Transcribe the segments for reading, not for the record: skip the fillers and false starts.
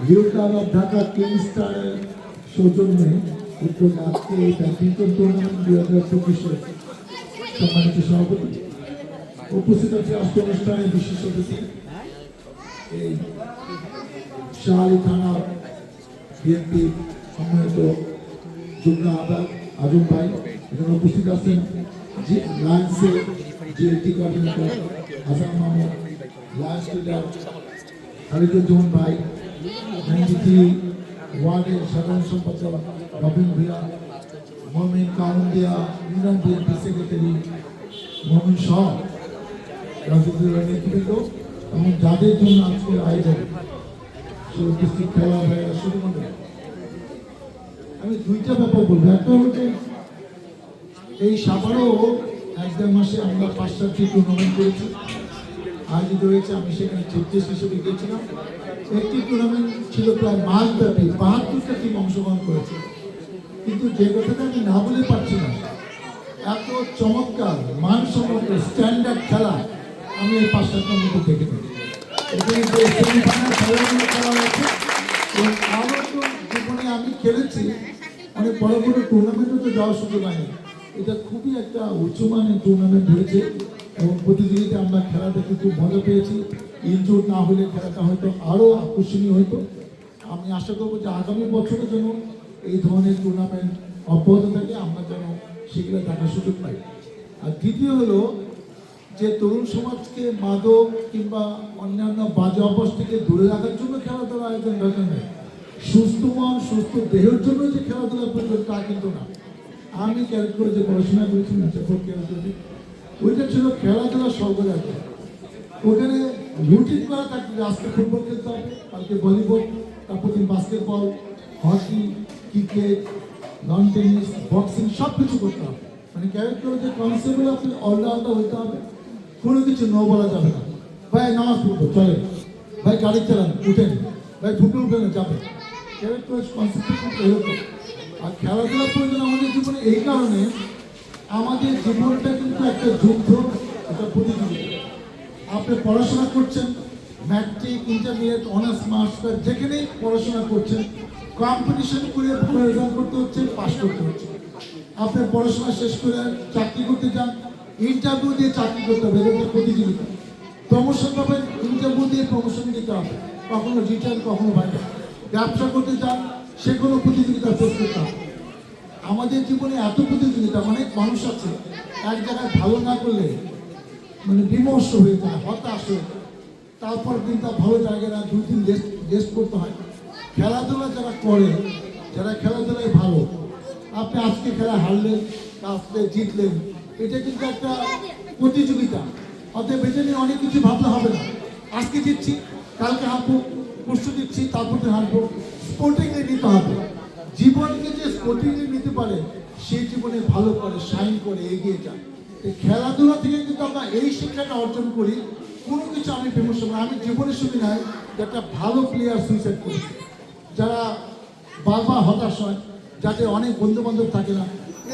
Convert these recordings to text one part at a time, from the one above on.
হিরোটার of Dhaka কিংস্টার সৌজন্যে উদ্যোগে আজকে এই ব্যাডমিন্টন টুর্নামেন্ট 2025 সম্মানিত সভাপতি উপস্থিত আছে আজকে অনুষ্ঠানে বিশেষ অতিথি এই শাহালি থানা বিএনপি সম্মানিত যুগ্ম আহ্বায়ক আজম ভাই এখানে উপস্থিত আছেন লায়ন্সের GLT coordinator Hasan Mahmud, Lions leader Khaliduzzaman ভাই, 93 ওয়ার্ডের সাধারণ সম্পাদক রবিন ভূঁইয়া, মমিন কাউন্দিয়া ইউনিয়ন বিএনপি সেক্রেটারি মমিন সহ রাজনীতির নেতৃবৃন্দ এবং যাদের জন্য আজকের আয়োজন সে উপস্থিত খেলা ভাইয়া শুধুমাত্র আমি দুইটা ব্যাপার বলবো। একটা হলো যে এই সাবারও 1-1.5 মাসে আমরা 5-7টি টুর্নামেন্ট করেছি, আয়োজিত হয়েছে। আমি সেখানে চিফ গেস্ট হিসেবে গিয়েছিলাম। একটি টুর্নামেন্ট ছিল প্রায় মাসব্যাপী, 72টা টিম অংশগ্রহণ করেছে। কিন্তু যে কথাটা আমি না বলে পারছি না, এত চমৎকার মানসম্মত স্ট্যান্ডার্ড খেলা আমি এই 5-7টার মধ্যে দেখে থাকি। এখানে যে সেমিফাইনাল খেলাগুলো খেলা হয়েছে এবং আরও তো জীবনে আমি খেলেছি অনেক বড় বড় টুর্নামেন্টও তো যাওয়ার সুযোগ হয়নি। এটা খুবই একটা উচ্চমানের টুর্নামেন্ট হয়েছে এবং প্রতিযোগিতায় আমরা খেলা দেখে খুব মজা পেয়েছি। ইনজুর না হলে খেলাটা হয়তো আরও আকর্ষণীয় হতো। আমি আশা করবো যে আগামী বছরের জন্য এই ধরনের টুর্নামেন্ট অব্যাহত থাকে, আমরা যেন সেগুলো দেখার সুযোগ পাই। আর দ্বিতীয় হলো যে তরুণ সমাজকে মাদক কিংবা অন্যান্য বাজে অভ্যাস থেকে দূরে রাখার জন্য খেলাধুলার আয়োজন দরকার নেই। সুস্থ মন সুস্থ দেহের জন্য যে খেলাধুলা প্রয়োজন তা কিন্তু না। আমি ক্যারেক্ট করে যে পড়াশোনা করেছি ওইটা ছিল খেলাধুলা সর্বজাতি। ওখানে রুটিন করা থাকবে, আজকে ফুটবল খেলতে হবে, কালকে ভলিবল, তারপর দিন basketball, hockey, cricket, loan tennis, boxing সব কিছু করতে হবে। মানে ক্যারেক্ট করে যে কনসেপ্টগুলো আপনি অলরাউন্ডার হতে হবে, কোনো কিছু নো বলা যাবে না। ভাই নামাজ পড়বো চলে, ভাই গাড়ি চালান উঠেন, ভাই ফুটবল খেলেন যাবে। ক্যারেক্ট করে কনসেপ্ট কিন্তু এরকম। আর খেলাধুলার প্রয়োজন আমাদের জীবনে এই কারণে, আমাদের জীবনটা কিন্তু একটা যুদ্ধ, একটা প্রতিযোগিতা। আপনি পড়াশোনা করছেন, ম্যাট্রিক, ইন্টারমিডিয়েট, অনার্স, মাস্টার, যেখানেই পড়াশোনা করছেন, কম্পিটিশন করে ভালো রেজাল্ট করতে হচ্ছে, পাস করতে হচ্ছে। আপনি পড়াশোনা শেষ করে চাকরি করতে যান, ইন্টারভিউ দিয়ে চাকরি করতে হবে, এটা একটা প্রতিযোগিতা। প্রমোশন পাবেন, ইন্টারভিউ দিয়ে প্রমোশন দিতে হবে, কখনো রিটার্ন কখনো বাইরে। ব্যবসা করতে যান, সে কোনো প্রতিযোগিতা ফেস করতে হবে। আমাদের জীবনে এত প্রতিযোগিতা, অনেক মানুষ আছে এক জায়গায় ভালো না করলে মানে বিমর্ষ হয়ে যায়, হতাশ হয়ে যায়, তারপর দিন তার ভালো জায়গায় না 2 দিন রেস্ট করতে হয়। খেলাধুলা যারা করে, যারা খেলাধুলায় ভালো, আপনি আজকে খেলা হারলেন, আজকে জিতলেন, এটা কিন্তু একটা প্রতিযোগিতা। অতএব এটা নিয়ে অনেক কিছু ভাবতে হবে না। আজকে জিতছি, কালকে হারবো, পরশু দিচ্ছি, তারপর হারবো। স্পোর্টিংয়ে নিতে হবে। জীবনকে যে স্পোর্টিংয়ে নিতে পারে সে জীবনে ভালো করে, শাইন করে, এগিয়ে যায়। খেলাধুলা থেকে কিন্তু আমরা এই শিক্ষাটা অর্জন করি। কোনো কিছু আমি ফেমাস না, আমি জীবনে শুনি নাই যে একটা ভালো প্লেয়ার সুইসাইড করেছে, যারা বারবার হতাশ হয়, যাদের অনেক বন্ধু বান্ধব থাকে না,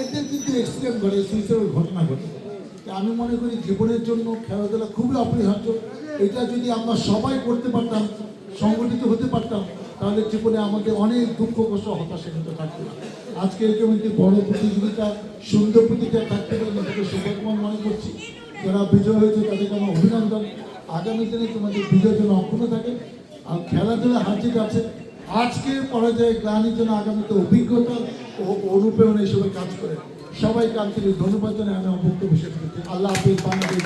এদের কিন্তু এক্সিডেন্ট ঘটে, সুইসাইডের ঘটনা ঘটে। আমি মনে করি জীবনের জন্য খেলাধুলা খুবই অপরিহার্য। এটা যদি আমরা সবাই করতে পারতাম, সংগঠিত হতে পারতাম, তাহলে জীবনে আমাদের অনেক দুঃখ কষ্ট হতাশা কিন্তু থাকতো না। আজকে এরকম একটি বড় প্রতিযোগিতা, সুন্দর প্রতিযোগিতা থাকতে পারে, তাদেরকে সৌভাগ্যবান মনে করছি। যারা বিজয় হয়েছে তাদেরকে আমার অভিনন্দন। আগামী দিনে তোমাদের বিজয়ের জন্য অক্ষুণ্ণ থাকে। আর খেলাধুলা হার জিত আছে, আজকের পরাজয় গ্লানির জন্য আগামীতে অভিজ্ঞতা ও অনুপ্রেরণা হিসেবে কাজ করে। সবাইকে আন্তরিক ধন্যবাদ জানাই আমি বক্তব্য শেষ করছি। আল্লাহ হাফিজ। বাংলাদেশ।